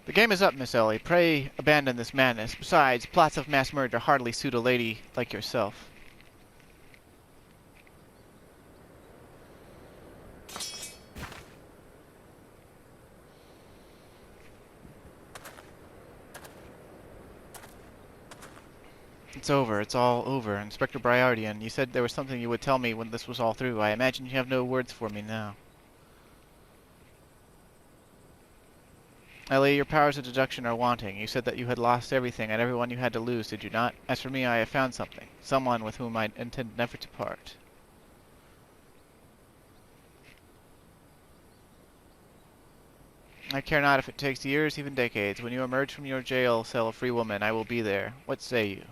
The game is up, Miss Ellie. Pray abandon this madness. Besides, plots of mass murder hardly suit a lady like yourself. It's over. It's all over. Inspector Briardian, you said there was something you would tell me when this was all through. I imagine you have no words for me now. Ellie, your powers of deduction are wanting. You said that you had lost everything and everyone you had to lose, did you not? As for me, I have found something. Someone with whom I intend never to part. I care not if it takes years, even decades. When you emerge from your jail cell a free woman, I will be there. What say you?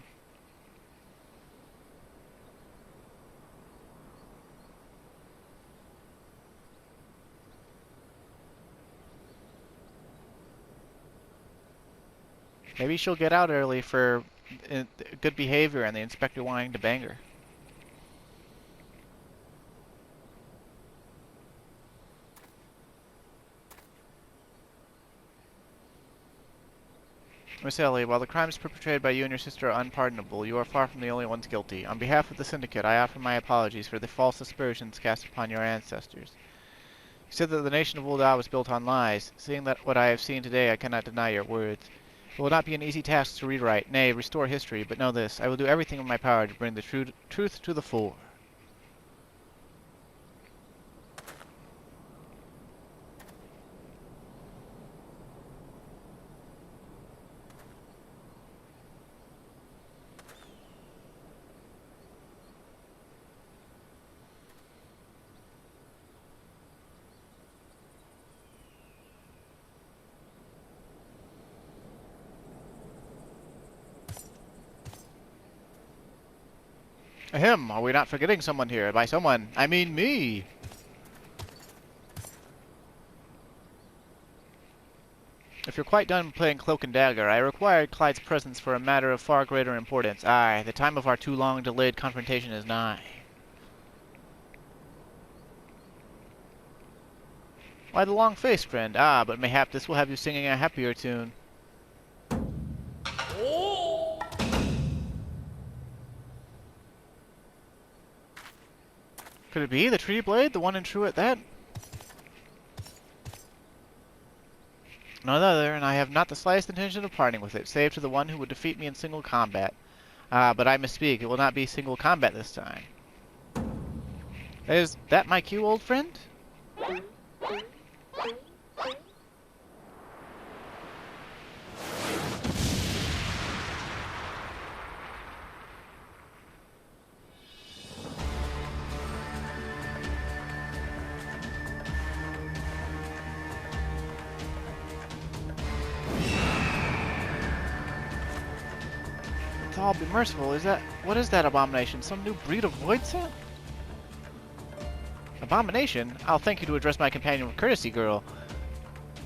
Maybe she'll get out early for good behavior and the inspector wanting to bang her. Miss Ellie, while the crimes perpetrated by you and your sister are unpardonable, you are far from the only ones guilty. On behalf of the Syndicate, I offer my apologies for the false aspersions cast upon your ancestors. You said that the nation of Ul'dah was built on lies. Seeing that what I have seen today, I cannot deny your words. It will not be an easy task to rewrite, nay, restore history, but know this, I will do everything in my power to bring the truth to the fore. Ahem, are we not forgetting someone here? By someone, I mean me! If you're quite done playing cloak and dagger, I required Clyde's presence for a matter of far greater importance. Aye, the time of our too long delayed confrontation is nigh. Why the long face, friend? Ah, but mayhap this will have you singing a happier tune. Could it be the Treaty Blade, the one and true at that? None other, and I have not the slightest intention of parting with it, save to the one who would defeat me in single combat. Ah, but I misspeak. It will not be single combat this time. Is that my cue, old friend? I'll be merciful. What is that abomination? Some new breed of void set? Abomination? I'll thank you to address my companion with courtesy, girl.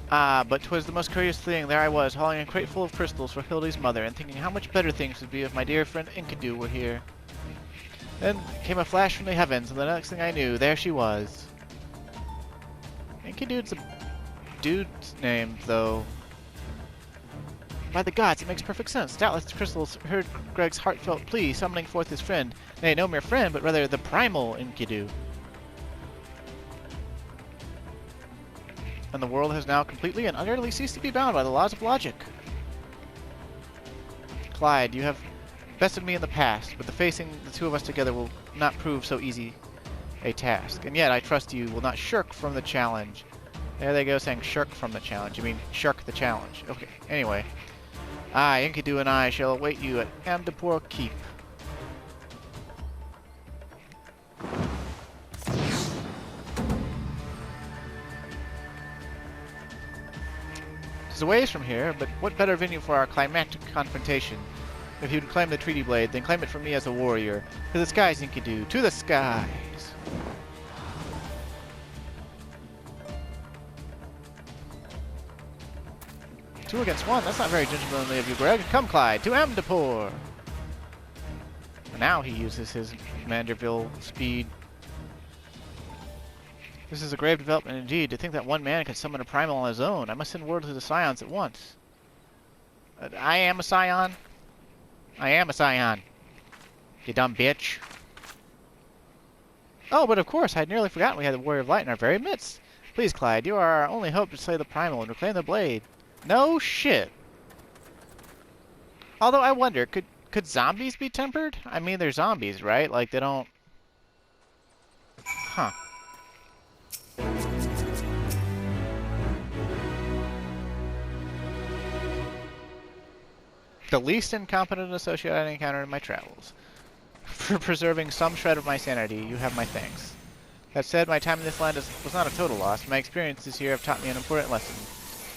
Ah, but 'twas the most curious thing. There I was, hauling a crate full of crystals for Hildy's mother, and thinking how much better things would be if my dear friend Enkidu were here. Then came a flash from the heavens, and the next thing I knew, there she was. Enkidu's a dude's name, though. By the gods, it makes perfect sense. Doubtless the crystals heard Greg's heartfelt plea, summoning forth his friend. Nay, no mere friend, but rather the primal Enkidu. And the world has now completely and utterly ceased to be bound by the laws of logic. Clyde, you have bested me in the past, but facing the two of us together will not prove so easy a task. And yet, I trust you will not shirk from the challenge. There they go, saying shirk from the challenge. You mean shirk the challenge. Okay, anyway. I, Enkidu, and I shall await you at Amdapur Keep. It's a ways from here, but what better venue for our climactic confrontation? If you'd claim the Treaty Blade, then claim it from me as a warrior. To the skies, Enkidu, to the skies! 2 against 1, that's not very gentlemanly of you, Greg. Come, Clyde, to Amdapur! Now he uses his Manderville speed. This is a grave development indeed. To think that one man can summon a primal on his own. I must send word to the scions at once. I am a scion. I am a scion. You dumb bitch. Oh, but of course, I had nearly forgotten we had the Warrior of Light in our very midst. Please, Clyde, you are our only hope to slay the primal and reclaim the blade. No shit. Although I wonder, could zombies be tempered? I mean, they're zombies, right? Like, they don't... Huh. The least incompetent associate I encountered in my travels. For preserving some shred of my sanity, you have my thanks. That said, my time in this land was not a total loss. My experiences here have taught me an important lesson.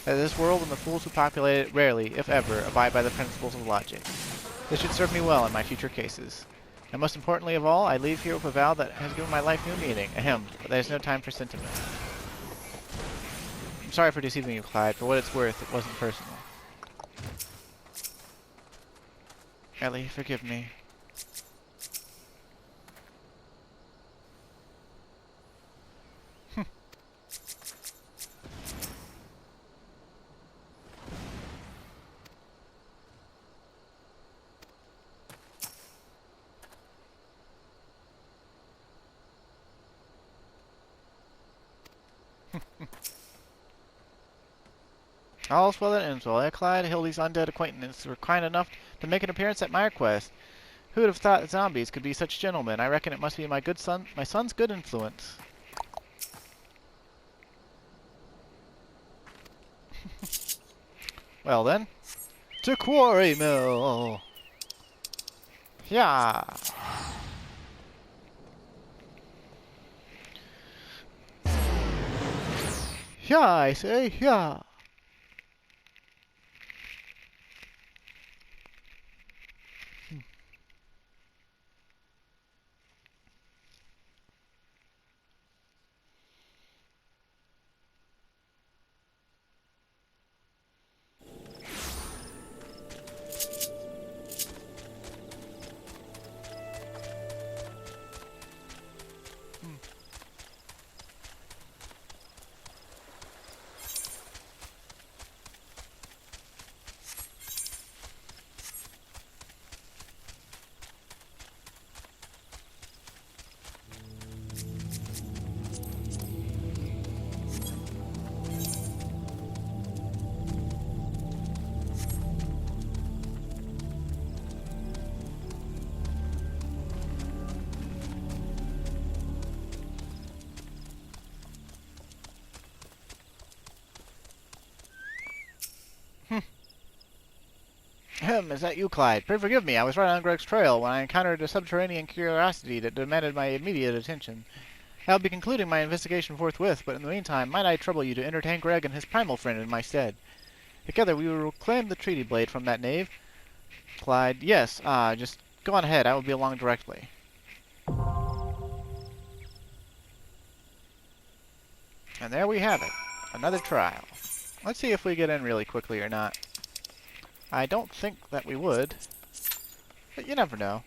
That this world and the fools who populate it rarely, if ever, abide by the principles of logic. This should serve me well in my future cases. And most importantly of all, I leave here with a vow that has given my life new meaning. Ahem, but there's no time for sentiment. I'm sorry for deceiving you, Clyde. For what it's worth, it wasn't personal. Ellie, forgive me. All's well that ends well. Clyde, Hildy's undead acquaintances were kind enough to make an appearance at my request. Who would have thought that zombies could be such gentlemen? I reckon it must be my son's good influence. Well then, to Quarry Mill. Yeah. Yeah, I say, yeah. Is that you, Clyde? Pray forgive me, I was right on Greg's trail when I encountered a subterranean curiosity that demanded my immediate attention. I'll be concluding my investigation forthwith, but in the meantime, might I trouble you to entertain Greg and his primal friend in my stead? Together we will reclaim the treaty blade from that knave. Clyde, yes, just go on ahead, I will be along directly. And there we have it, another trial. Let's see if we get in really quickly or not. I don't think that we would, but you never know.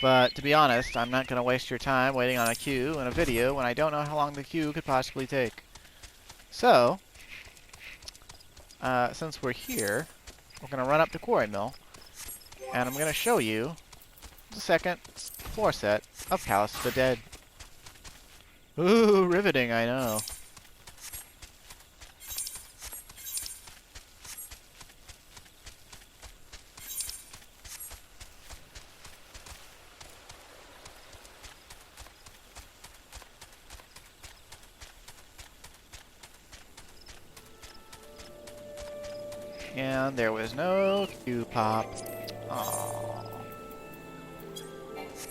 But to be honest, I'm not going to waste your time waiting on a queue in a video when I don't know how long the queue could possibly take. So, since we're here, we're going to run up to Quarry Mill, and I'm going to show you the second floor set of Palace of the Dead. Ooh, riveting, I know. And there was no queue pop. Aww.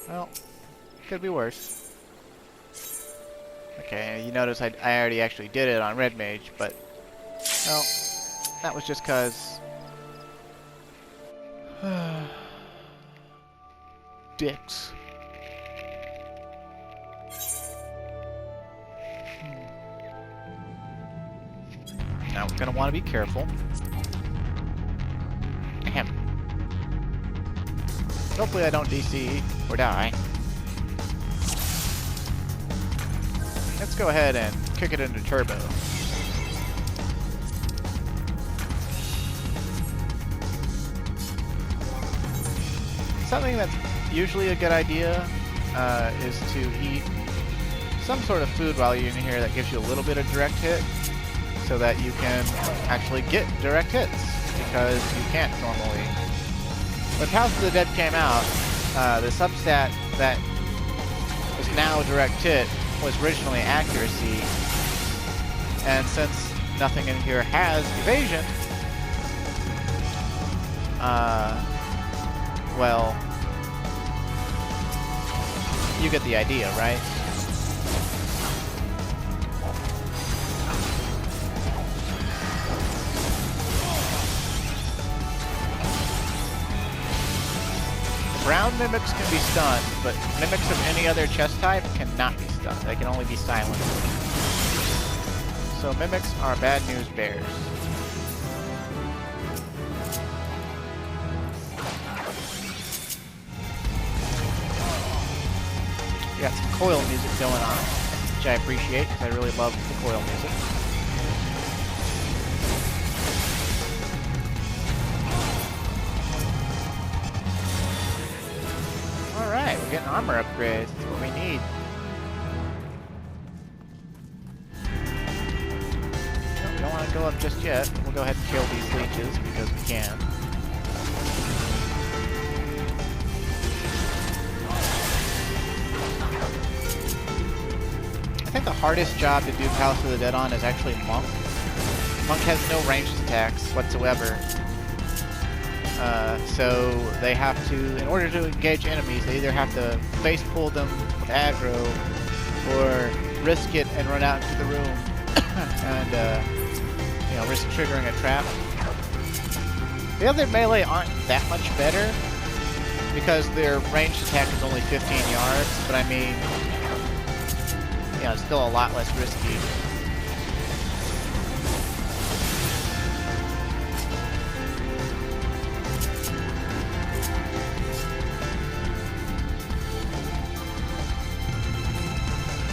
Well, could be worse. Okay, you notice I already actually did it on Red Mage, but, well, that was just cause... dicks. Now we're gonna want to be careful. Ahem. Hopefully I don't DC or die. Let's go ahead and kick it into turbo. Something that's usually a good idea is to eat some sort of food while you're in here that gives you a little bit of direct hit, so that you can actually get direct hits, because you can't normally. When House of the Dead came out, the substat that is now direct hit was originally accuracy, and since nothing in here has evasion, well, you get the idea, right? Brown mimics can be stunned, but mimics of any other chest type cannot be stunned. They can only be silenced. So mimics are bad news bears. We got some coil music going on, which I appreciate because I really love the coil music. Alright, we're getting armor upgrades. That's what we need. No, we don't want to go up just yet. We'll go ahead and kill these leeches because we can. I think the hardest job to do House of the Dead on is actually Monk. Monk has no ranged attacks whatsoever. So they have to, in order to engage enemies, they either have to face pull them with aggro, or risk it and run out into the room and, you know, risk triggering a trap. The other melee aren't that much better because their ranged attack is only 15 yards, but I mean, you know, it's still a lot less risky.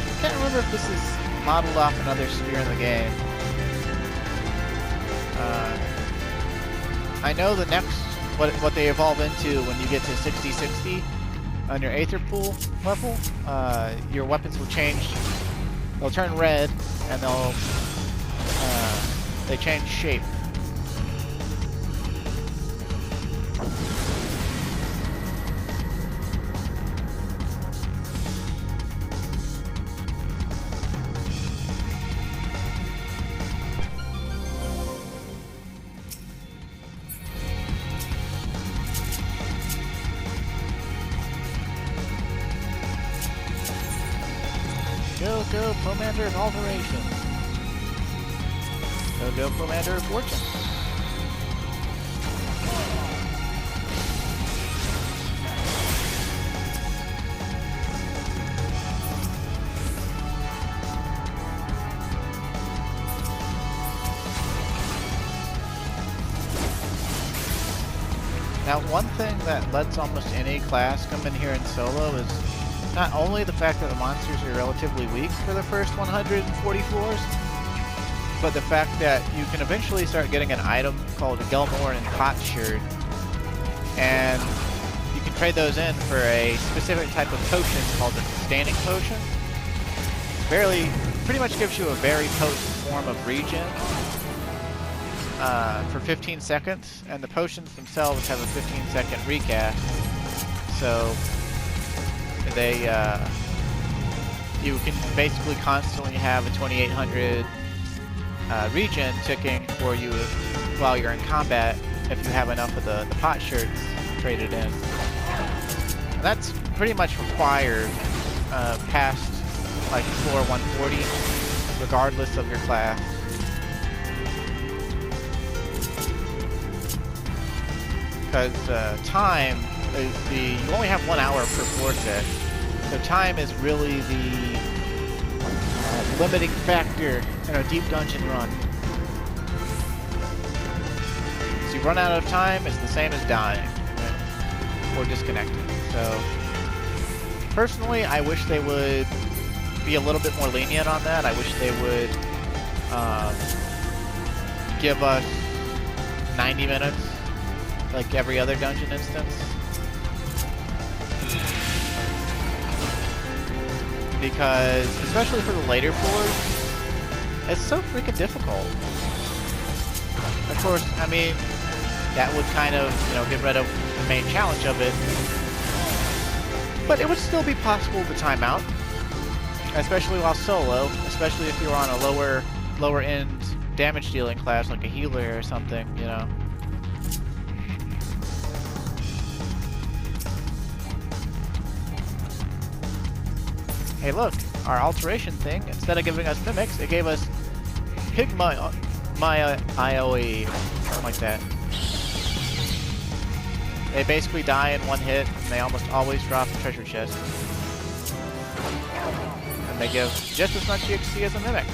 I can't remember if this is modeled off another sphere in the game. I know the next, what they evolve into when you get to 60-60 on your Aether Pool level, your weapons will change. They'll turn red, and they change shape. Go, Pomander of Alteration. Go, Pomander of Fortune. Now, one thing that lets almost any class come in here in solo is not only the fact that the monsters are relatively weak for the first 140 floors, but the fact that you can eventually start getting an item called a Gelmorn and Potsherd, and you can trade those in for a specific type of potion called the Sustaining Potion. Pretty much gives you a very potent form of regen for 15 seconds, and the potions themselves have a 15-second recast, so they, you can basically constantly have a 2800 regen ticking for you while you're in combat if you have enough of the Potsherds traded in. And that's pretty much required past like floor 140, regardless of your class. Because time is you only have 1 hour per floor set. So time is really the limiting factor in a deep dungeon run. So you run out of time, it's the same as dying. Right? or disconnected. So, personally, I wish they would be a little bit more lenient on that. I wish they would give us 90 minutes, like every other dungeon instance. Because, especially for the later floors, it's so freaking difficult. Of course, I mean, that would kind of, you know, get rid of the main challenge of it. But it would still be possible to time out, especially while solo, especially if you're on a lower end damage dealing class like a healer or something, you know. Hey look, our alteration thing, instead of giving us mimics, it gave us Pigma IOE, something like that. They basically die in one hit, and they almost always drop the treasure chest. And they give just as much EXP as a mimic.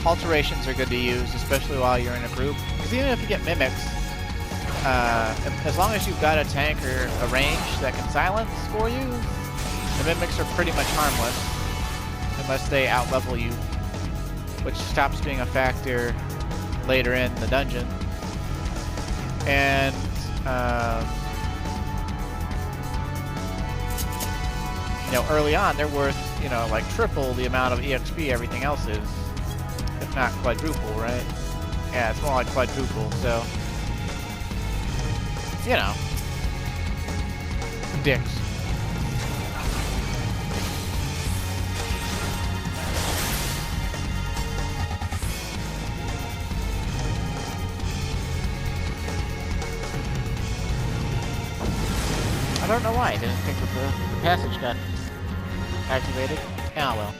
Alterations are good to use, especially while you're in a group. Because even if you get mimics, as long as you've got a tank or a range that can silence for you, the mimics are pretty much harmless. Unless they outlevel you, which stops being a factor later in the dungeon. And, you know, early on, they're worth, you know, like triple the amount of EXP everything else is. If not quadruple, right? Yeah, it's more like quadruple, so... You know. Dicks. I don't know why I didn't think that the passage got activated. Ah, well.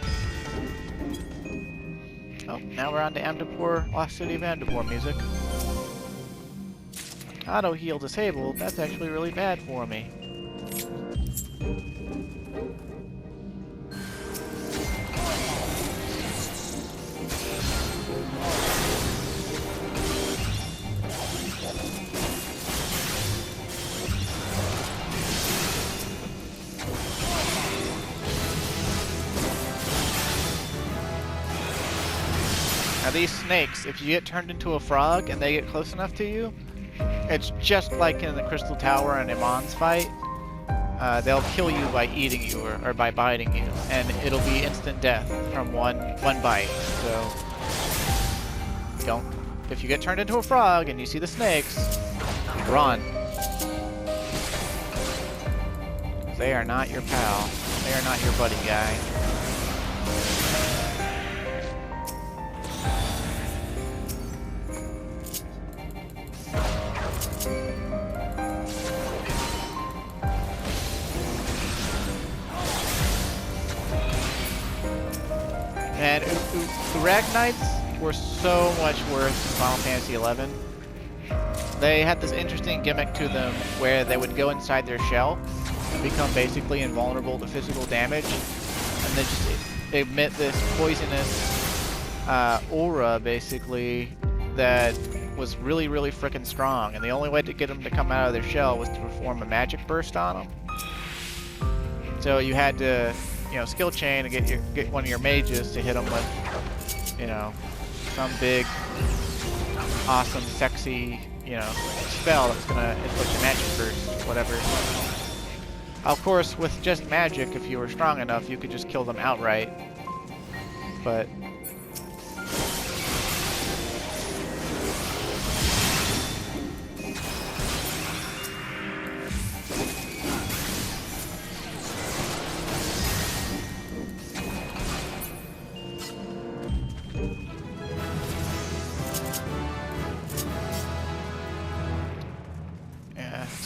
Oh, now we're on to Amdapur, Lost City of Amdapur music. Auto heal disabled, that's actually really bad for me. Now these snakes, if you get turned into a frog and they get close enough to you, it's just like in the Crystal Tower and Iman's fight. They'll kill you by eating you or by biting you, and it'll be instant death from one bite. So don't. If you get turned into a frog and you see the snakes, run. They are not your pal. They are not your buddy guy. And Uragnites were so much worse in Final Fantasy XI. They had this interesting gimmick to them where they would go inside their shell and become basically invulnerable to physical damage, and they just emit this poisonous aura, basically, that was really, really freaking strong. And the only way to get them to come out of their shell was to perform a magic burst on them. So you had to, you know, skill chain and get one of your mages to hit them with, you know, some big, awesome, sexy, you know, spell that's gonna inflict a magic burst, whatever. Of course, with just magic, if you were strong enough, you could just kill them outright. But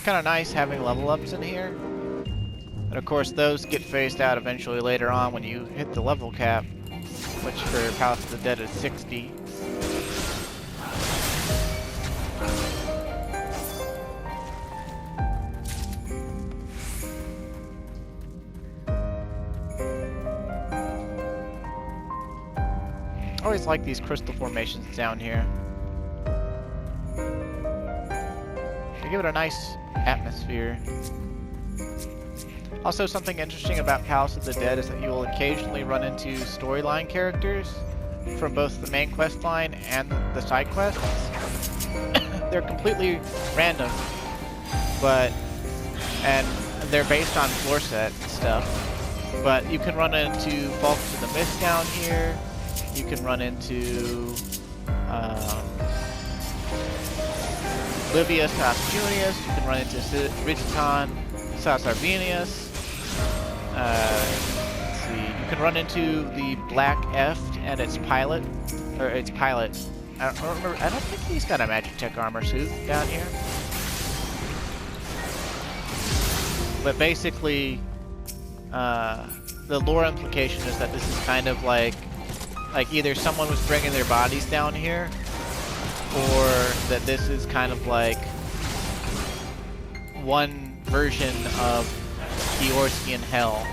kind of nice having level ups in here. And of course those get phased out eventually later on when you hit the level cap, which for Palace of the Dead is 60. just like these crystal formations down here. They give it a nice atmosphere. Also, something interesting about Palace of the Dead is that you will occasionally run into storyline characters from both the main quest line and the side quests. They're completely random, and they're based on floor set stuff. But you can run into Falcons of the Mist down here. You can run into Livia Sas Junius. You can run into Rigiton Sas Arvenius. Let's see. You can run into the Black Eft and its pilot, I don't remember. I don't think he's got a Magic Tech armor suit down here. But basically, the lore implication is that this is kind of like either someone was bringing their bodies down here, or that this is kind of like one version of the Orskian Hell.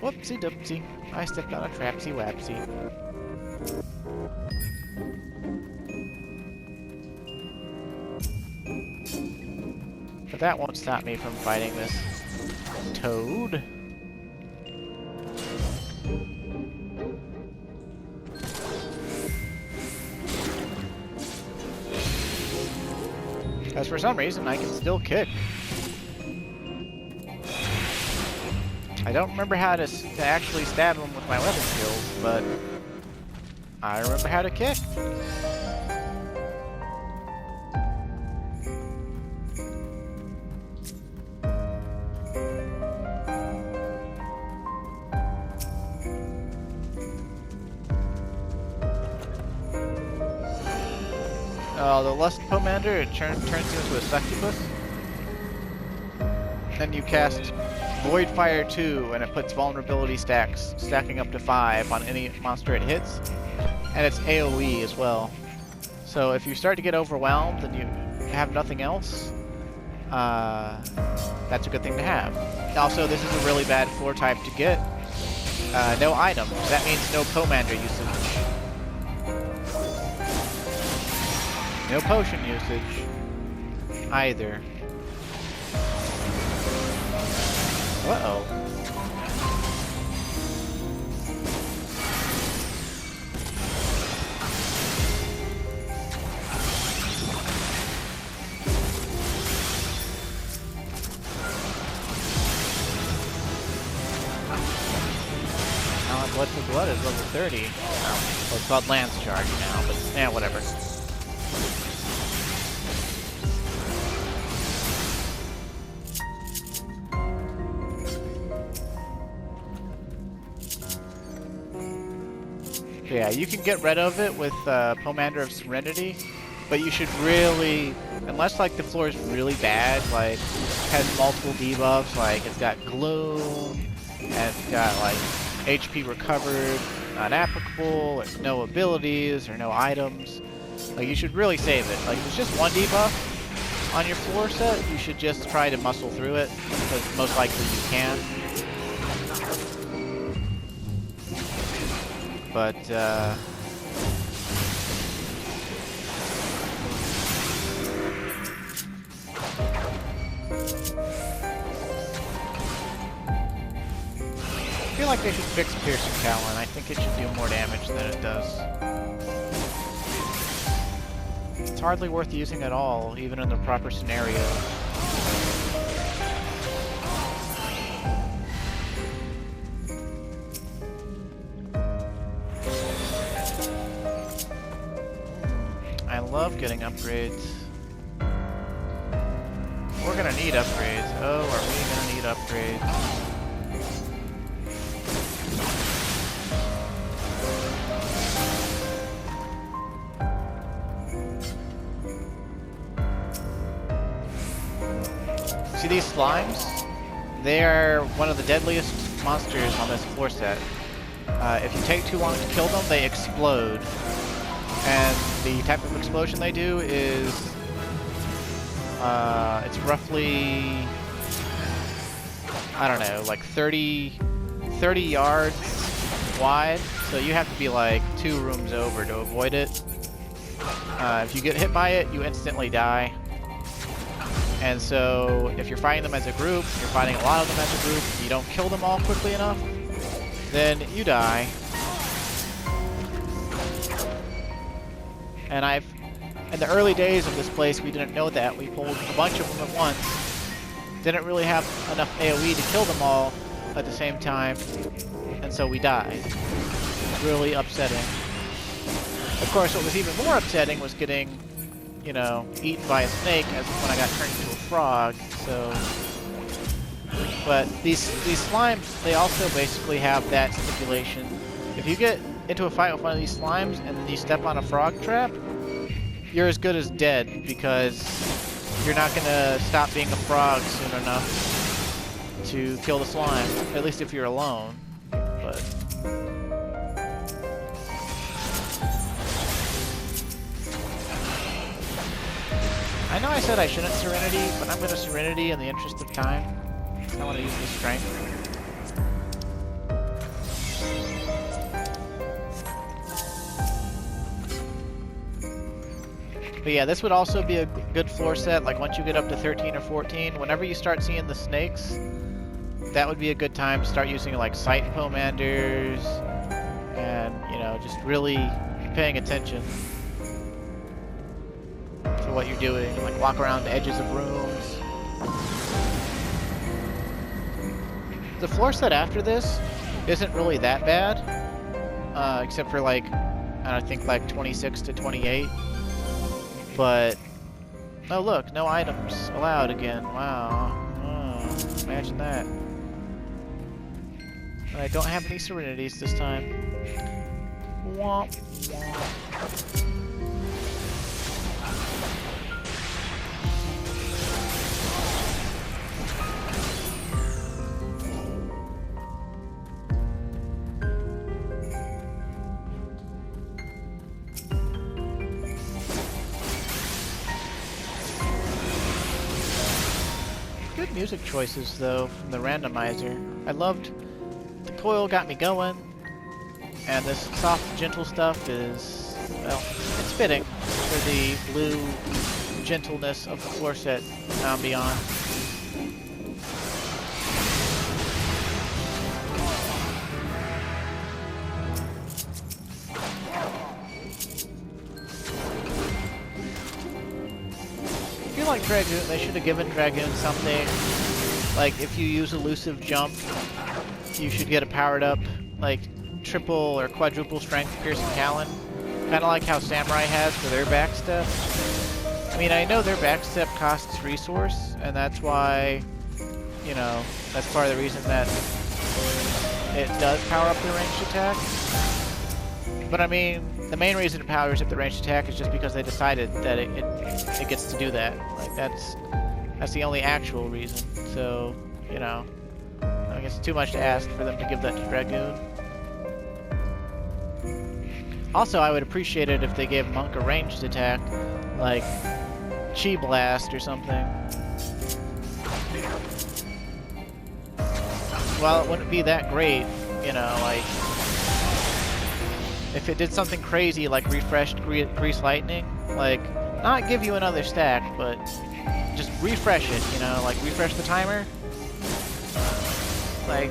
Whoopsie doopsie. I stepped on a trapsy wapsy. But that won't stop me from fighting this toad. Because for some reason I can still kick. I don't remember how to actually stab him with my weapon skills, but I remember how to kick. The Lust Pomander, it turns you into a succubus. Then you cast Void Fire 2, and it puts vulnerability stacks, stacking up to 5 on any monster it hits. And it's AoE as well. So if you start to get overwhelmed and you have nothing else, that's a good thing to have. Also, this is a really bad floor type to get. No items. That means no Pomander usage. No potion usage either. Uh-oh. Now Blood for Blood is level 30. Well, it's called Lance Charge now, but yeah, whatever. Yeah, you can get rid of it with Pomander of Serenity, but you should really, unless like the floor is really bad, like has multiple debuffs, like it's got Gloom, and it's got like HP recovered, not applicable, or no abilities, or no items, like you should really save it. Like if it's just one debuff on your floor set, you should just try to muscle through it, because most likely you can. But, I feel like they should fix Piercing Talon. I think it should do more damage than it does. It's hardly worth using at all, even in the proper scenario. I love getting upgrades. We're gonna need upgrades. Oh, are we gonna need upgrades? See these slimes? They are one of the deadliest monsters on this floor set. If you take too long to kill them, they explode. And the type of explosion they do is It's roughly, I don't know, like 30 yards wide. So you have to be like 2 rooms over to avoid it. If you get hit by it, you instantly die. And so if you're fighting them as a group, you're fighting a lot of them as a group, you don't kill them all quickly enough, then you die. And in the early days of this place, we didn't know that. We pulled a bunch of them at once. Didn't really have enough AoE to kill them all at the same time, and so we died. Really upsetting. Of course, what was even more upsetting was getting, you know, eaten by a snake as when I got turned into a frog. So, but these slimes, they also basically have that stipulation. If you get into a fight with one of these slimes and then you step on a frog trap, you're as good as dead because you're not gonna stop being a frog soon enough to kill the slime. At least if you're alone. But I know I said I shouldn't Serenity, but I'm going to Serenity in the interest of time. I want to use the Strength. But yeah, this would also be a good floor set, like once you get up to 13 or 14, whenever you start seeing the snakes, that would be a good time to start using like Sight Pomanders, and, you know, just really paying attention to what you're doing, like walk around the edges of rooms. The floor set after this isn't really that bad, except for like, I think like 26 to 28. But, oh look, no items allowed again. Wow. Oh, imagine that. And I don't have any Serenities this time. Womp womp. Good music choices, though, from the randomizer. I loved the coil, got me going, and this soft, gentle stuff is, well, it's fitting for the blue gentleness of the floor set ambiance. I feel like Dragoon, they should have given Dragoon something, like if you use Elusive Jump, you should get a powered up, like, triple or quadruple strength Piercing Talon, kind of like how Samurai has for their backstep. I mean, I know their backstep costs resource, and that's why, you know, that's part of the reason that it does power up the ranged attack. But I mean, the main reason it powers up the ranged attack is just because they decided that it gets to do that. Like, that's the only actual reason. So, you know, I guess it's too much to ask for them to give that to Dragoon. Also, I would appreciate it if they gave Monk a ranged attack, like Chi Blast or something. Well, it wouldn't be that great, you know, like, if it did something crazy like refreshed Grease Lightning, like, not give you another stack, but just refresh it, you know, like refresh the timer, like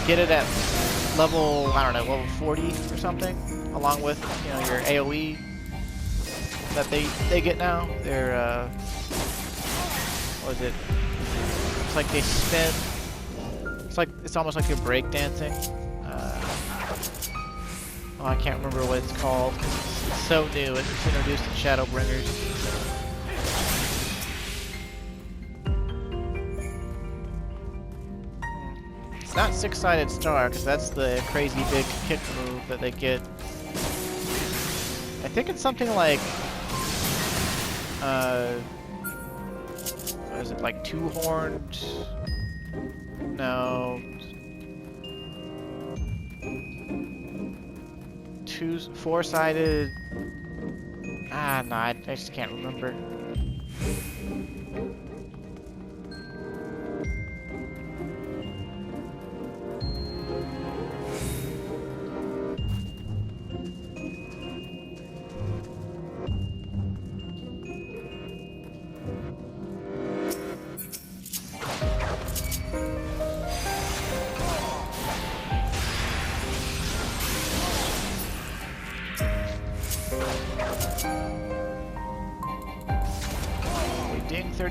get it at level, I don't know, level 40 or something, along with, you know, your AoE that they get now. Their, what is it? It's like they spin. It's almost like they're breakdancing. Oh, I can't remember what it's called. It's so new. It's introduced in Shadowbringers. It's not Six-Sided Star, because that's the crazy big kick move that they get. I think it's something like, what is it, like two-horned? No. Four-sided. Ah, no, I just can't remember.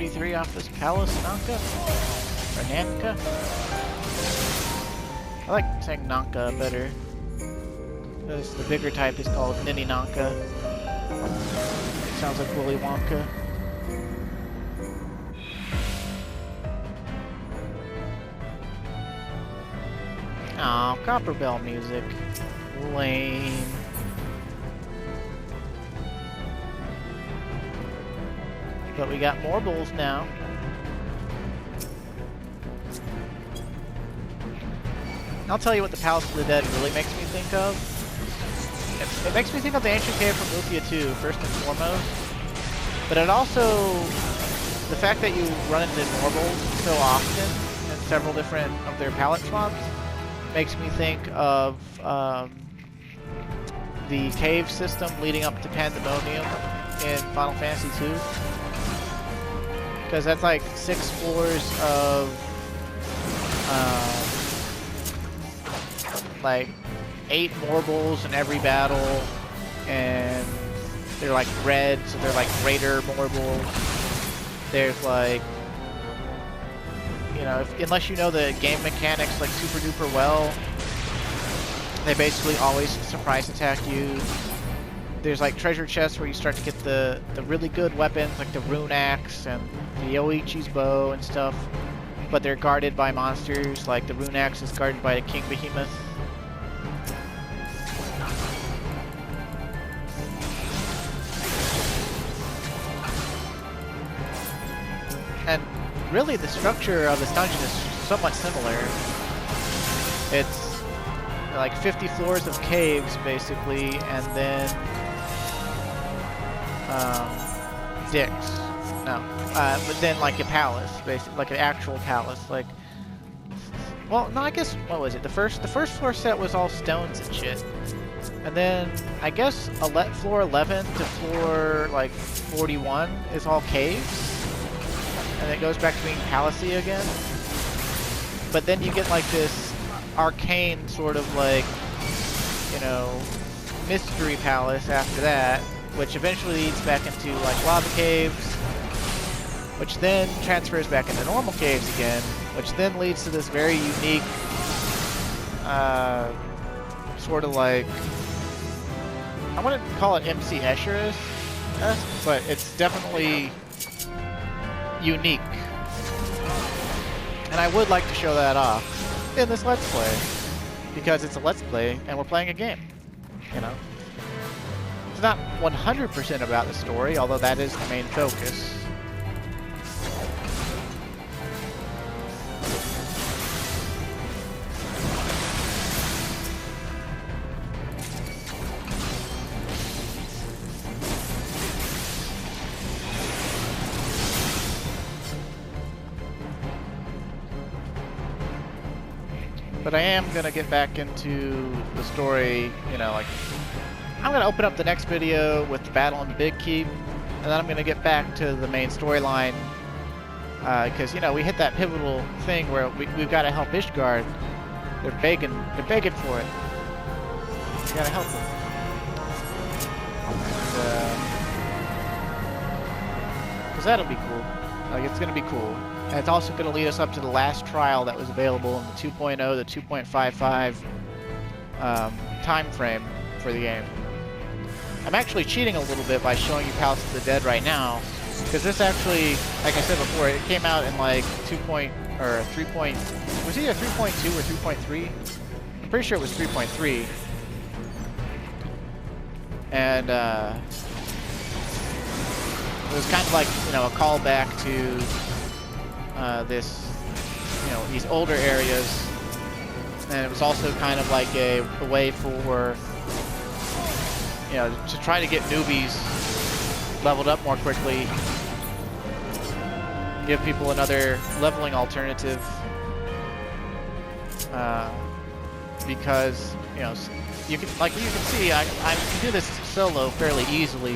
93 off this Palace Nanka? Or Nanka? I like saying Nanka better. Because the bigger type is called Nini Nanka. It sounds like Willy Wonka. Aw, Copper Bell music. Lame. But we got more bulls now. I'll tell you what the Palace of the Dead really makes me think of. It makes me think of the Ancient Cave from Lufia 2, first and foremost. But it also, the fact that you run into Norvals so often in several different of their palette swaps makes me think of the cave system leading up to Pandemonium in Final Fantasy 2. Because that's like 6 floors of like 8 Morbles in every battle, and they're like red, so they're like greater Morbles. There's like, you know, unless you know the game mechanics like super duper well, they basically always surprise attack you. There's like treasure chests where you start to get the really good weapons like the Rune Axe and the Yoichi's bow and stuff, but they're guarded by monsters. Like the Rune Axe is guarded by a King Behemoth. And really the structure of this dungeon is somewhat similar. It's like 50 floors of caves basically, and then dicks. No. But then like a palace, basically, like an actual palace. Like, well, no, I guess, what was it? The first floor set was all stones and shit. And then I guess floor 11 to floor like 41 is all caves. And it goes back to being palacey again. But then you get like this arcane sort of like, you know, mystery palace after that, which eventually leads back into like lava caves, which then transfers back into normal caves again, which then leads to this very unique sort of like, I wouldn't call it MC Escher's-esque, but it's definitely unique. And I would like to show that off in this Let's Play, because it's a Let's Play and we're playing a game, you know? It's not 100% about the story, although that is the main focus. But I am going to get back into the story, you know, like, I'm going to open up the next video with the battle in the Big Keep, and then I'm going to get back to the main storyline, because, you know, we hit that pivotal thing where we've got to help Ishgard. They're begging for it. We got to help them. Because that'll be cool. Like, it's going to be cool. And it's also going to lead us up to the last trial that was available in the 2.0 to 2.55 time frame for the game. I'm actually cheating a little bit by showing you Palace of the Dead right now, because this actually, like I said before, it came out in like 3. Was it either 3.2 or 3.3? I'm pretty sure it was 3.3. And it was kind of like, you know, a callback to this, you know, these older areas, and it was also kind of like a way for, you know, to try to get newbies leveled up more quickly, give people another leveling alternative, because, you know, you can, like you can see, I can do this solo fairly easily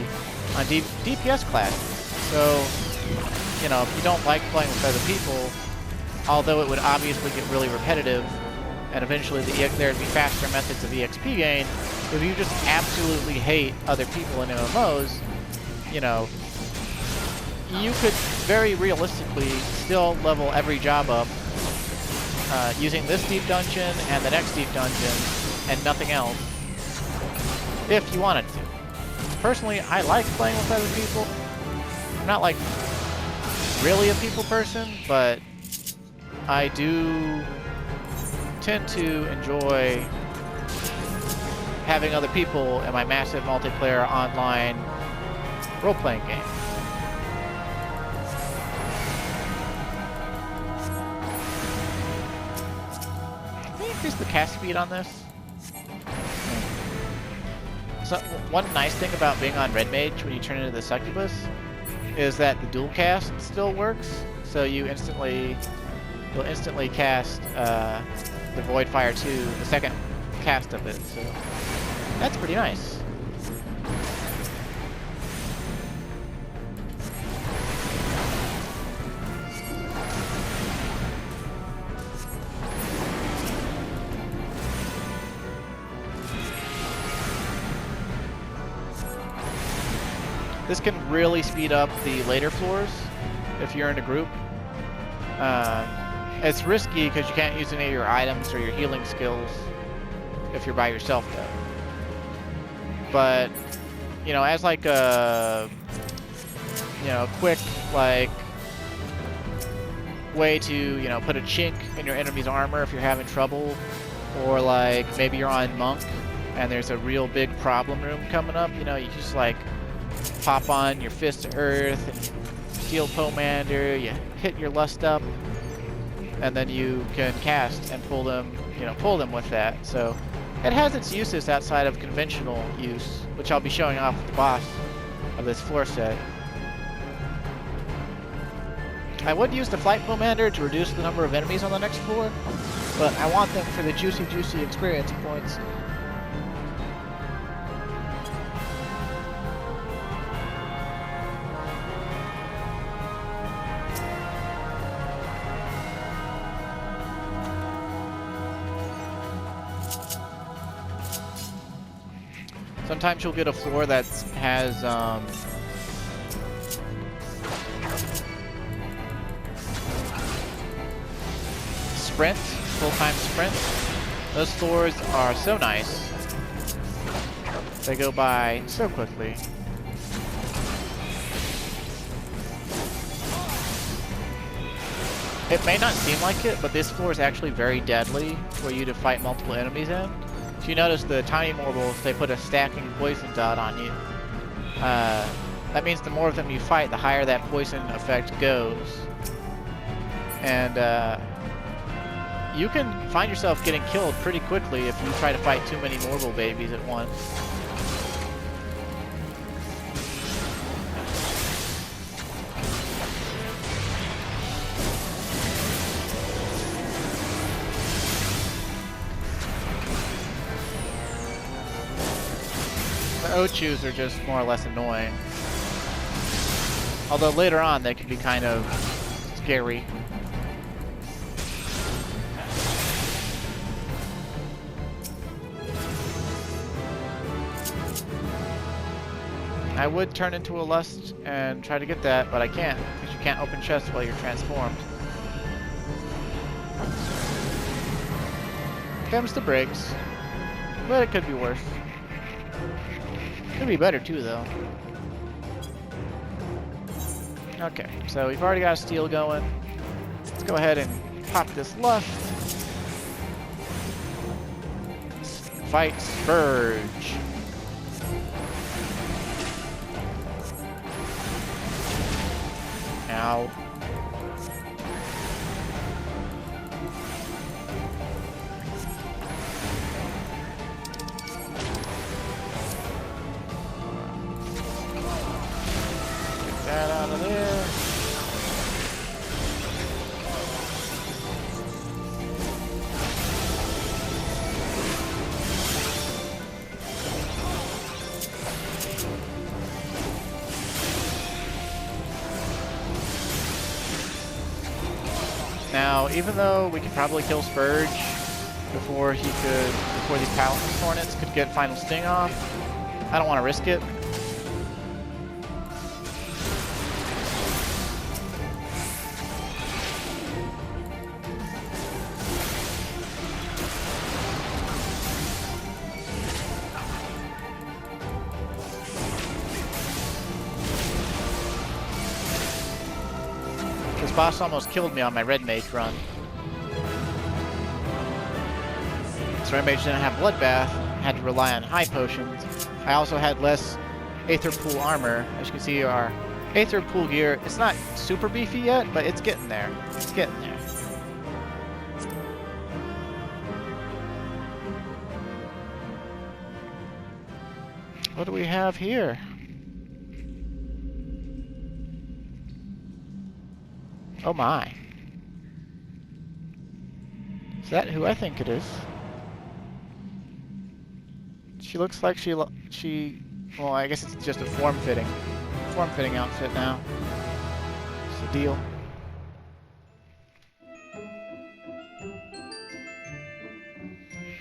on DPS classes. So, you know, if you don't like playing with other people, although it would obviously get really repetitive, and eventually there'd be faster methods of EXP gain, if you just absolutely hate other people in MMOs, you know, you could very realistically still level every job up using this deep dungeon and the next deep dungeon and nothing else, if you wanted to. Personally, I like playing with other people. I'm not like really a people person, but I do tend to enjoy having other people in my massive multiplayer online role-playing game. Can you increase the cast speed on this? So, one nice thing about being on Red Mage when you turn into the Succubus is that the dual cast still works, so you'll instantly cast the Void Fire 2, the second cast of it, so that's pretty nice. This can really speed up the later floors if you're in a group. It's risky because you can't use any of your items or your healing skills if you're by yourself, though. But, you know, as like a, you know, quick, like, way to, you know, put a chink in your enemy's armor if you're having trouble, or like maybe you're on Monk and there's a real big problem room coming up, you know, you just like pop on your Fist of Earth and Steel Pomander, you hit your Lust up, and then you can cast and pull them, you know, pull them with that. So it has its uses outside of conventional use, which I'll be showing off with the boss of this floor set. I would use the Flight Pomander to reduce the number of enemies on the next floor, but I want them for the juicy experience points. Sometimes you'll get a floor that has sprint, full-time sprint. Those floors are so nice. They go by so quickly. It may not seem like it, but this floor is actually very deadly for you to fight multiple enemies in. If you notice the tiny morbals, they put a stacking poison dot on you. That means the more of them you fight, the higher that poison effect goes. And you can find yourself getting killed pretty quickly if you try to fight too many morbal babies at once. The Ochus are just more or less annoying. Although later on they can be kind of scary. I would turn into a Lust and try to get that, but I can't, because you can't open chests while you're transformed. Comes to Briggs, but it could be worse. Could be better too, though. Okay, so we've already got a steal going. Let's go ahead and pop this Lust. Fight Scourge. Ow. Get that out of there. Now, even though we could probably kill Spurge before these Paladin Hornets could get Final Sting off, I don't want to risk it. This boss almost killed me on my red mage run. So red mage didn't have bloodbath, had to rely on high potions. I also had less Aether Pool armor. As you can see, our Aether Pool gear, it's not super beefy yet, but it's getting there. It's getting there. What do we have here? Oh my. Is that who I think it is? She looks like well, I guess it's just a form-fitting outfit now. It's the deal.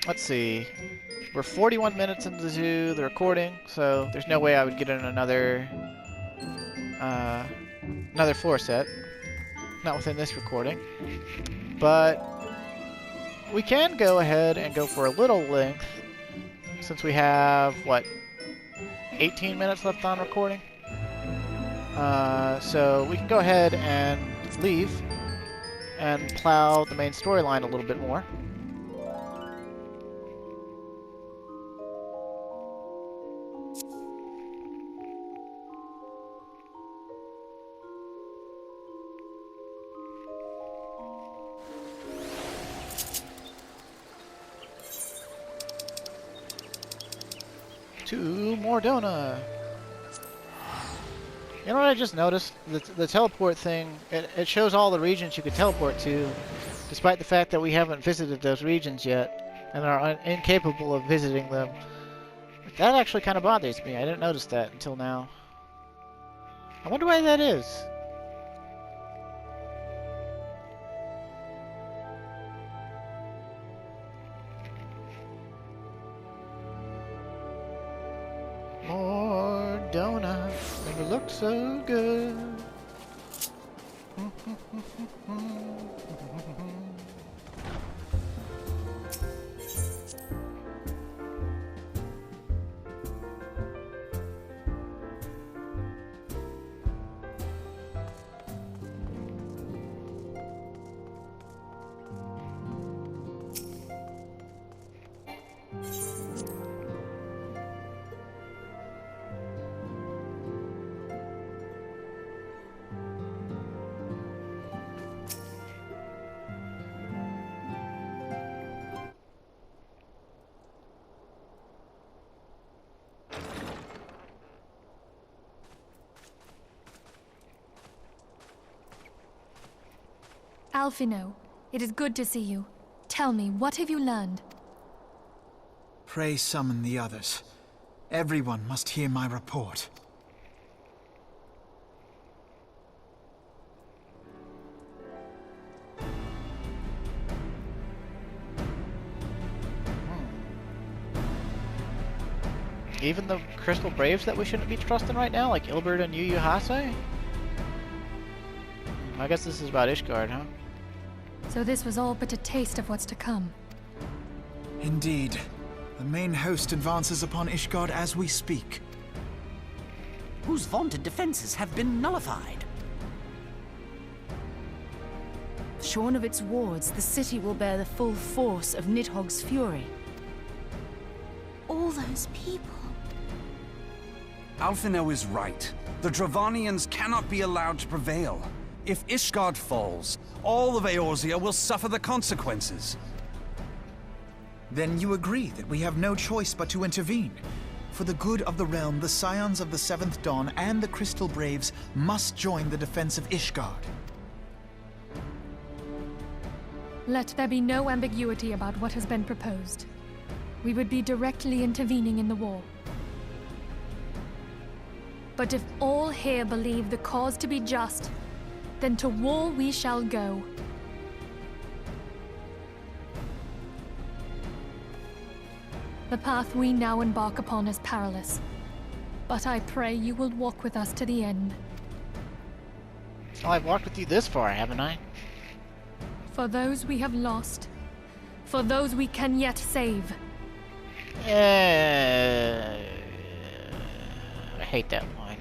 Let's see. We're 41 minutes into the recording, so there's no way I would get in another floor set. Not within this recording. But we can go ahead and go for a little length, since we have, what, 18 minutes left on recording? So we can go ahead and leave and plow the main storyline a little bit more. To Mordona. You know what I just noticed? The teleport thing, it shows all the regions you could teleport to, despite the fact that we haven't visited those regions yet, and are incapable of visiting them. That actually kind of bothers me. I didn't notice that until now. I wonder why that is. Mordona, never looked so good. Alphino, it is good to see you. Tell me, what have you learned? Pray summon the others. Everyone must hear my report. Even the Crystal Braves that we shouldn't be trusting right now, like Ilbert and Yu Yu Hase? I guess this is about Ishgard, huh? So this was all but a taste of what's to come. Indeed. The main host advances upon Ishgard as we speak. Whose vaunted defenses have been nullified. Shorn of its wards, the city will bear the full force of Nidhogg's fury. All those people. Alphino is right. The Dravanians cannot be allowed to prevail. If Ishgard falls, all of Eorzea will suffer the consequences. Then you agree that we have no choice but to intervene. For the good of the realm, the Scions of the Seventh Dawn and the Crystal Braves must join the defense of Ishgard. Let there be no ambiguity about what has been proposed. We would be directly intervening in the war. But if all here believe the cause to be just, then to war we shall go. The path we now embark upon is perilous, but I pray you will walk with us to the end. Well, I've walked with you this far, haven't I? For those we have lost, for those we can yet save. I hate that line.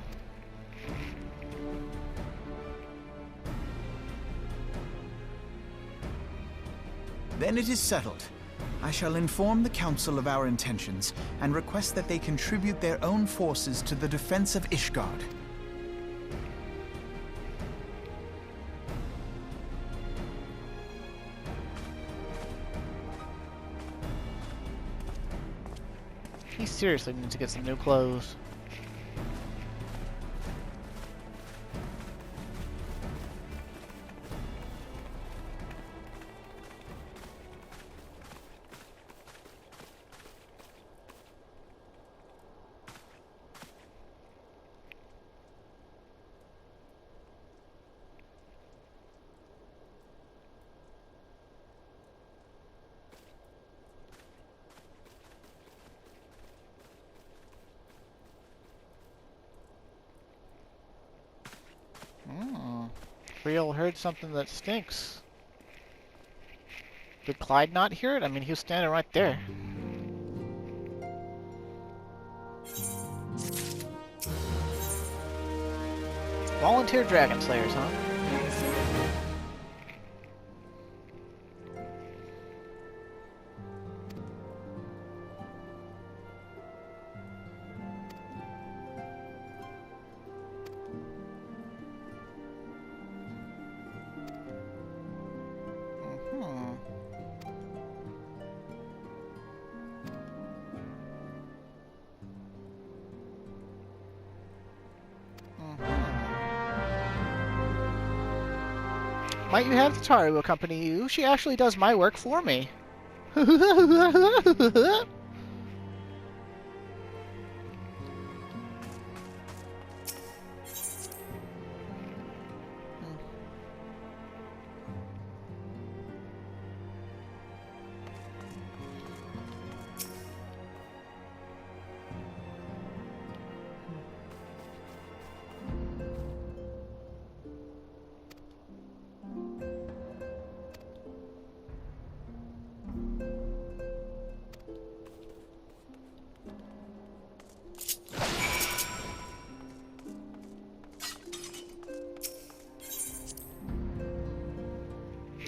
Then it is settled. I shall inform the Council of our intentions and request that they contribute their own forces to the defense of Ishgard. He seriously needs to get some new clothes. Creel heard something that stinks. Did Clyde not hear it? I mean, he was standing right there. Volunteer dragon slayers, huh? Might you have the Taru accompany you? She actually does my work for me.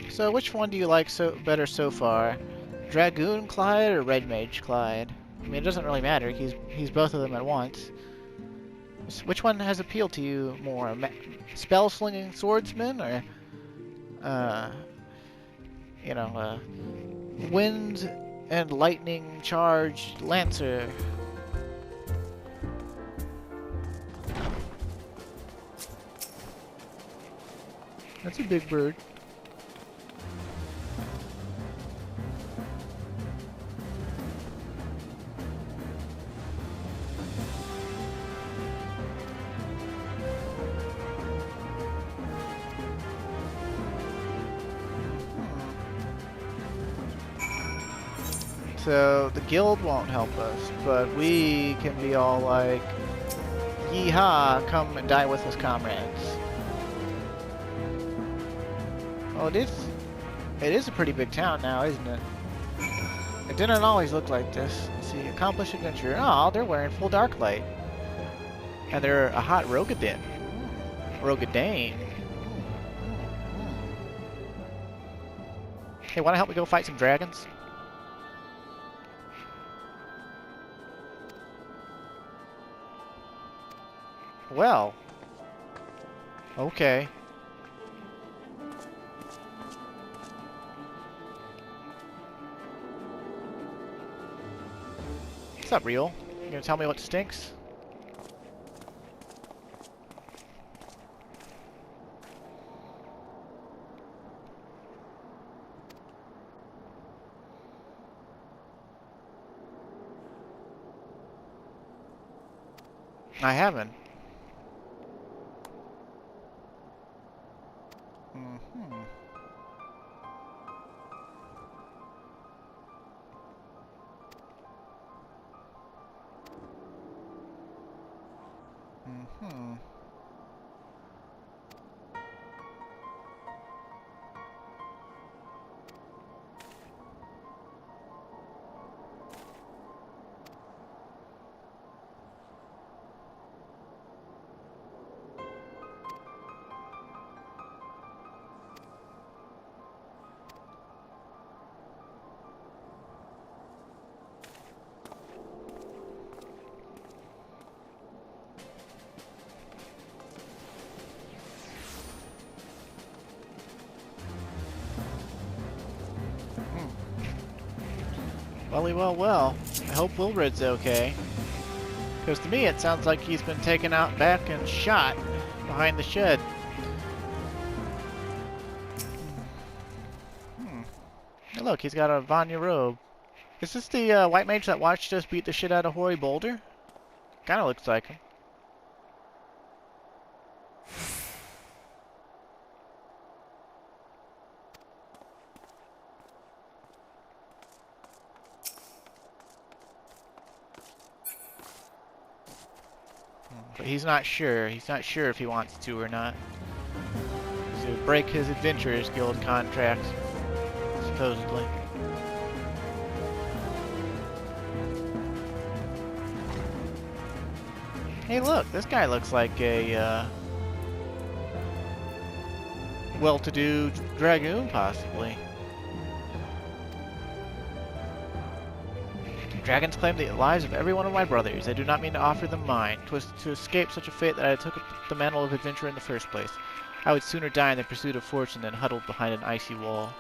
So, which one do you like better so far? Dragoon Clyde or Red Mage Clyde? I mean, it doesn't really matter. He's both of them at once. Which one has appealed to you more? Spell-slinging swordsman or, wind and lightning charged lancer? That's a big bird. So the guild won't help us, but we can be all like, "Yeehaw! Come and die with us, comrades." Oh, it is a pretty big town now, isn't it? It didn't always look like this. Let's see, accomplished adventure. Oh, they're wearing full dark light, and they're a hot Rogadin. Rogadane. Hey, wanna help me go fight some dragons? Well, okay. What's up, Real? You gonna tell me what stinks? I haven't. Well. I hope Wilbred's okay. Because to me it sounds like he's been taken out back and shot behind the shed. Hey, look, he's got a Vanya robe. Is this the white mage that watched us beat the shit out of Hoary Boulder? Kinda looks like him. But he's not sure. He's not sure if he wants to or not. To break his Adventurers Guild contract, supposedly. Hey, look, this guy looks like a well-to-do dragoon, possibly. Dragons claim the lives of every one of my brothers. I do not mean to offer them mine. 'Twas to escape such a fate that I took up the mantle of adventure in the first place. I would sooner die in the pursuit of fortune than huddled behind an icy wall.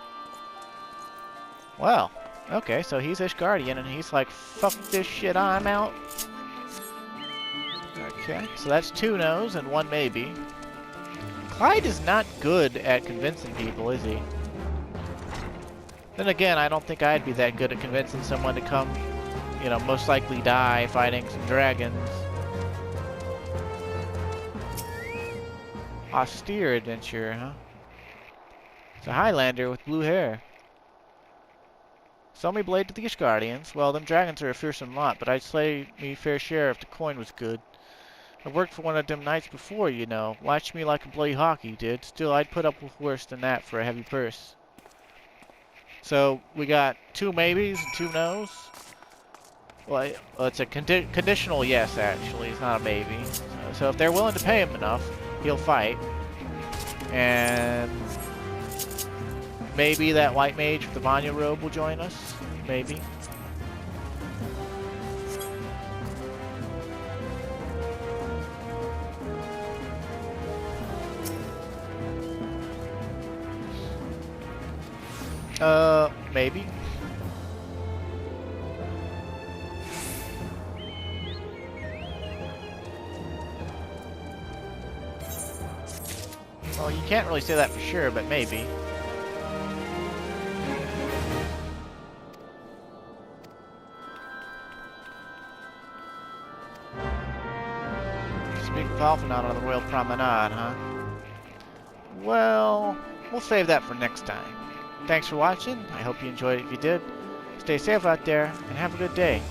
Well, okay, so he's Ishgardian, and he's like, fuck this shit, I'm out. Okay, so that's 2 no's and 1 maybe. Clyde is not good at convincing people, is he? Then again, I don't think I'd be that good at convincing someone to come, you know, most likely die fighting some dragons. Austere adventure, huh? It's a Highlander with blue hair. Sell me blade to the Ishgardians. Well, them dragons are a fearsome lot, but I'd slay me fair share if the coin was good. I worked for one of them knights before, you know. Watched me like a bloody hawk, he did. Still, I'd put up with worse than that for a heavy purse. So, we got 2 maybes and 2 no's. Well, it's a conditional yes, actually. It's not a maybe. So if they're willing to pay him enough, he'll fight. And maybe that white mage with the Vanya robe will join us. Maybe. Maybe. Well, you can't really say that for sure, but maybe. Speak of Alphinaud on the Royal Promenade, huh? Well, we'll save that for next time. Thanks for watching. I hope you enjoyed it if you did. Stay safe out there, and have a good day.